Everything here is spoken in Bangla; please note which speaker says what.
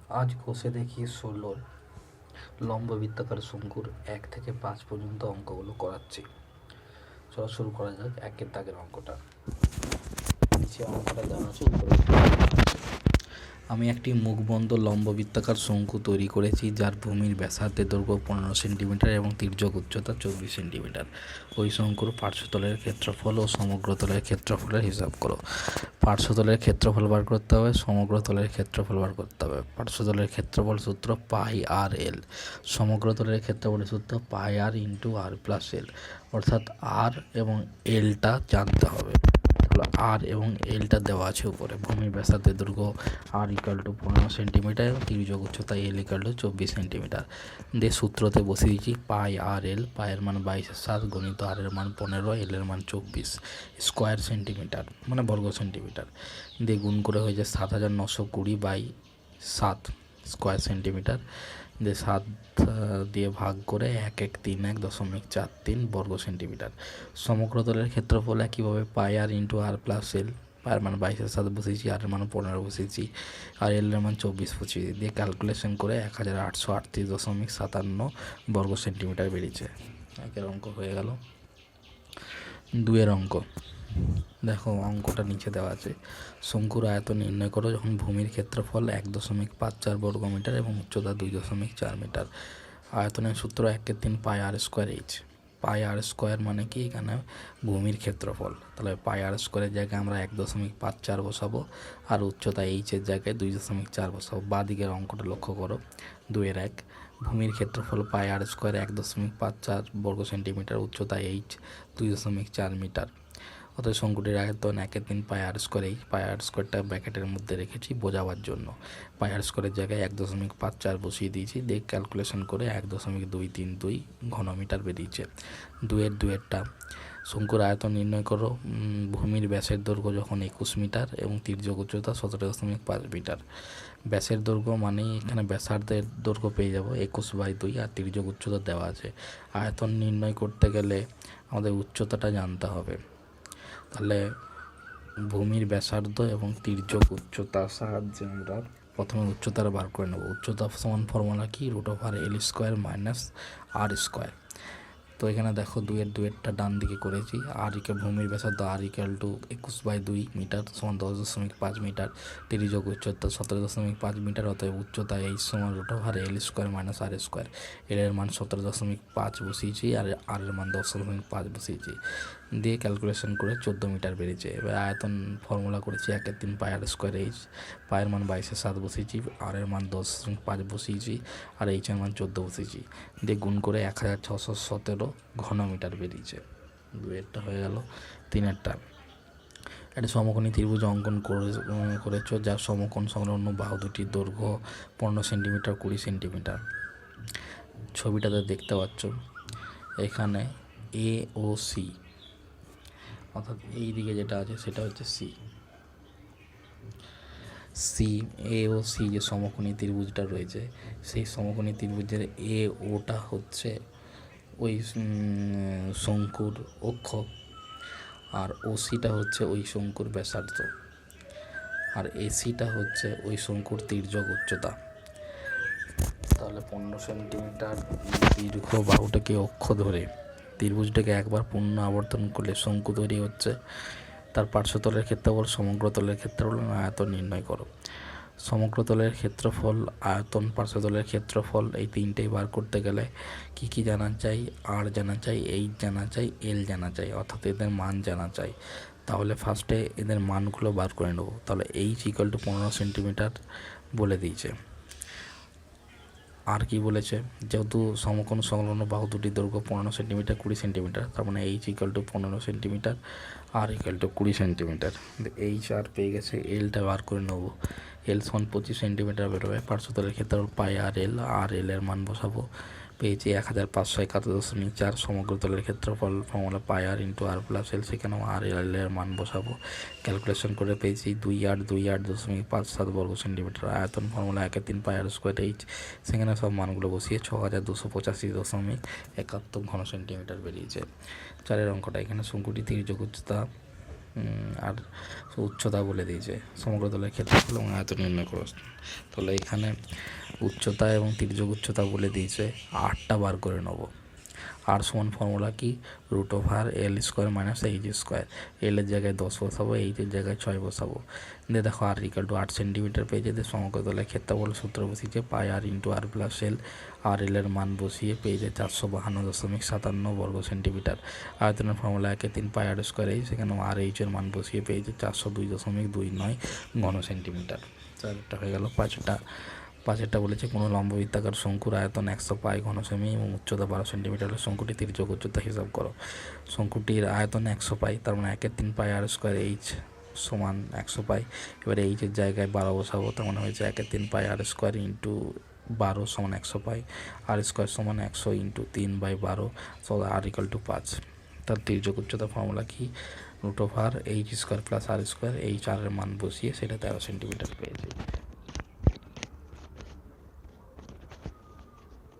Speaker 1: আজ কষে দেখি ১৬ লম্ব বৃত্তাকার শঙ্কুর ১ থেকে ৫ পর্যন্ত অঙ্কগুলো করাচ্ছি। চলো শুরু করা যাক। ১-এর দাগের অঙ্কটা। নিচে অঙ্কটা দেওয়া আছে, উপরে আমি একটি মুখবন্ধ লম্ব বৃত্তাকার শঙ্কু তৈরি করেছি, যার ভূমির ব্যাসার্ধের দৈর্ঘ্য ১৫ সেন্টিমিটার এবং তির্যক উচ্চতা ২৪ সেন্টিমিটার। ওই শঙ্কুর পার্শ্বতলের ক্ষেত্রফল ও সমগ্রতলের ক্ষেত্রফলের হিসাব করো। পার্শ্বতলের ক্ষেত্রফল বার করতে হবে, সমগ্রতলের ক্ষেত্রফল বার করতে হবে। পার্শ্বতলের ক্ষেত্রফল সূত্র পাই আর এল, সমগ্রতলের ক্ষেত্রফলের সূত্র পাই আর ইন্টু আর প্লাস এল, অর্থাৎ আর এবং এলটা জানতে হবে। আর এবং এলটা দেওয়া আছে উপরে। ভূমির ব্যাসার্ধের দৈর্ঘ্য আর ইকুয়াল টু ১৫ সেন্টিমিটার এবং তির্যক উচ্চতা এল ইকুয়াল টু ২৪ সেন্টিমিটার। দিয়ে সূত্রতে বসিয়ে দিচ্ছি পাই আর এল। পায়ের মান ২২/৭ গণিত আর এর মান ১৫, এল এর মান ২৪ স্কোয়ার সেন্টিমিটার মানে বর্গ সেন্টিমিটার। দিয়ে গুণ করে হয়ে যায় ৭,৯২০/৭ স্কোয়ার সেন্টিমিটার। দিয়ে ৭ দিয়ে ভাগ করে ১১৩১.৪৩ বর্গ সেন্টিমিটার। সমগ্রতলের ক্ষেত্রফল একইভাবে পাই আর ইন্টু আর প্লাস এল। পায়ের মান ২২/৭ বসিয়েছি, আর এর মান ১৫ বসিয়েছি, আর এল এর মান ২৪ বসিয়েছি। দিয়ে ক্যালকুলেশন করে ১৮৩৮.৫৭ বর্গ সেন্টিমিটার বেরিয়েছে। একের অঙ্ক হয়ে গেল। ২-এর অঙ্ক দেখো, অঙ্কটা নিচে দেওয়া আছে। শঙ্কুর আয়তন নির্ণয় করো যখন ভূমির ক্ষেত্রফল ১.৫৪ বর্গমিটার এবং উচ্চতা ২.৪ মিটার। আয়তনের সূত্র ১/৩ পাই আর স্কোয়ার এইচ। পাই আর স্কোয়ার মানে কি, এখানে ভূমির ক্ষেত্রফল, তাহলে পাই আর স্কোয়ারের জায়গায় আমরা ১.৫৪ বসাবো, আর উচ্চতা এইচের জায়গায় ২.৪ বসাবো। বাঁ দিকের অঙ্কটা লক্ষ্য করো। ২-এর ১, ভূমির ক্ষেত্রফল পাই আর স্কোয়ার ১.৫৪ বর্গ সেন্টিমিটার, উচ্চতা এইচ ২.৪ মিটার। অর্থাৎ শঙ্কুটির আয়তন ১/৩ পাই আর স্কোয়ার এইচ। পাই আর স্কোয়ারটা ব্র্যাকেটের মধ্যে রেখেছি বোঝাবার জন্য। পাই আর স্কোয়ারের জায়গায় ১.৫৪ বসিয়ে দিয়েছি। দিয়ে ক্যালকুলেশন করে ১.২৩২ ঘনমিটার বেরিয়েছে। ২-এরটা, শঙ্কুর আয়তন নির্ণয় করো ভূমির ব্যাসের দৈর্ঘ্য যখন ২১ মিটার এবং তির্যক উচ্চতা ১৭.৫ মিটার। ব্যাসের দৈর্ঘ্য মানে এখানে ব্যাসার্ধের দৈর্ঘ্য পেয়ে যাব ২১/২, আর তির্যক উচ্চতা দেওয়া আছে। আয়তন নির্ণয় করতে গেলে আমাদের উচ্চতাটা জানতে হবে। তাহলে ভূমির ব্যাসার্ধ এবং তির্যক উচ্চতার সাহায্যে আমরা প্রথমে উচ্চতাটা বার করে নেব। উচ্চতা সমান ফর্মুলা কি, √এল স্কোয়ার মাইনাস আর স্কোয়ার। তো এখানে দেখো ২-এরটা ডান দিকে করেছি। আর ভূমির ব্যাসার্ধ আর ইকুয়াল টু ২১/২ মিটার সমান ১০.৫ মিটার, তির্যক উচ্চতা ১৭.৫ মিটার। অতএব উচ্চতা এইচ সমান √এল স্কোয়ার মাইনাস আর স্কোয়ার। এল এর মান ১৭.৫ বসিয়েছি, আর আর এর মান ১০.৫ বসিয়েছি। দিয়ে ক্যালকুলেশন করে ১৪ মিটার বেরিয়েছে। এবার আয়তন ফর্মুলা করেছি ১/৩ পাই আর স্কোয়ার এইচ। পায়ের মান ২২/৭ বসিয়েছি, আর এর মান ১০.৫ বসিয়েছি, আর এইচ এর মান ১৪ বসিয়েছি। দিয়ে গুণ করে ১৬১৭ ঘনমিটার বেরিয়েছে। ২-এরটা হয়ে গেল। ৩-এরটা, একটা সমকোণী ত্রিভুজ অঙ্কন করেছ, যার সমকোণ সংলগ্ন বাহু দুটির দৈর্ঘ্য ১৫ সেন্টিমিটার ২০ সেন্টিমিটার। ছবিটাতে দেখতে পাচ্ছ এখানে এ ও সি, অর্থাৎ এই দিকে যেটা আছে সেটা হচ্ছে সি। এ ও সি যে সমকোণী ত্রিভুজটা রয়েছে, সেই সমকোণী ত্রিভুজের এ ওটা হচ্ছে ওই শঙ্কুর অক্ষ, আর ও সিটা হচ্ছে ওই শঙ্কুর ব্যাসার্ধ, আর এসিটা হচ্ছে ওই শঙ্কুর তির্যক উচ্চতা। তাহলে ১৫ সেন্টিমিটার দীর্ঘ বাহুটাকে অক্ষ ধরে ত্রিভুজটাকে একবার পূর্ণ আবর্তন করলে শঙ্কু তৈরি হচ্ছে। তার পার্শ্বতলের ক্ষেত্রফল, সমগ্রতলের ক্ষেত্রফল, আয়তন নির্ণয় করো। সমগ্রতলের ক্ষেত্রফল, আয়তন, পার্শ্বতলের ক্ষেত্রফল, এই তিনটেই বার করতে গেলে কি জানা চাই, আর জানা চাই, এইচ জানা চাই, এল জানা চাই, অর্থাৎ এদের মান জানা চাই। তাহলে ফার্স্টে এদের মানগুলো বার করে নেব। তাহলে এইচ ইকুয়াল টু ১৫ সেন্টিমিটার বলে দিয়েছে। আর কি বলেছে, যেহেতু সমকোণ সংলগ্ন বাহু দুটি দৈর্ঘ্য ১৫ সেন্টিমিটার ২০ সেন্টিমিটার, তার মানে এইচ ইকুয়াল টু ১৫ সেন্টিমিটার, আর ইকুয়াল টু ২০ সেন্টিমিটার। এইচ আর পেয়ে গেছে, এলটা বার করে নেব। এল সমান ২৫ সেন্টিমিটার বেরোবে। পার্শ্বতলের ক্ষেত্রফল পাই আর এল, আর এল এর মান বসাবো, পেয়েছি ১৫৭১.৪। সমগ্রতলের ক্ষেত্রফল ফর্মুলা পাই আর ইন্টু আর প্লাস এল, সেখানেও আর এল এর মান বসাবো। ক্যালকুলেশন করে পেয়েছি ২৮২৮.৫৭ বর্গ সেন্টিমিটার। আয়তন ফর্মুলা ১/৩ পাই আর স্কোয়ার এইচ, সেখানে সব মানগুলো বসিয়ে ৬২৮৫.৭১ ঘন সেন্টিমিটার বেরিয়েছে। ৪-এর অঙ্কটা, এখানে শঙ্কুটি তির্যক উচ্চতা আর উচ্চতা বলে দিয়েছে। সমগ্র তলের ক্ষেত্রফল এবং আয়তন নির্ণয় করো। তাহলে এখানে উচ্চতা এবং তির্যক উচ্চতা বলে দিয়েছে, আরটা বার করে নেব। আর সমান ফর্মুলা কি, √L² মাইনাস H²। এলের জায়গায় 10 বসাবো, এইচের জায়গায় 6 বসাবো। দিয়ে দেখো R = 8 সেন্টিমিটার পেয়েছে। দিয়ে সমগ্র তলের ক্ষেত্রফল সূত্র বসিয়েছে πr × r+L। আর এলের মান বসিয়ে পেয়েছে 452.57 বর্গ সেন্টিমিটার। আয়তনের ফর্মুলা 1/3 πr², সেখানে আর এইচের মান বসিয়ে পেয়েছে 402.29 ঘন সেন্টিমিটার। চারটা হয়ে গেল। পাঁচেরটা বলেছে কোনো লম্ববৃত্তাকার শঙ্কুর আয়তন 100 পাই ঘন সেমি এবং উচ্চতা 12 সেন্টিমিটার হলে শঙ্কুটি তির্যক উচ্চতা হিসাব করো। শঙ্কুটির আয়তন 100 পাই, তার মানে 1/3 πr² এইচ সমান 100 পাই। এবারে এইচের জায়গায় 12 বসাবো, তার মানে হয়েছে 1/3 πr² ইন্টু 12 সমান 100 পাই। r² সমান 100 ইন্টু 3/12, r = 5। তার তির্যক উচ্চতা ফর্মুলা কি, √H² + r², এইচ আর এর মান বসিয়ে সেটা 13 সেন্টিমিটার পেয়েছি।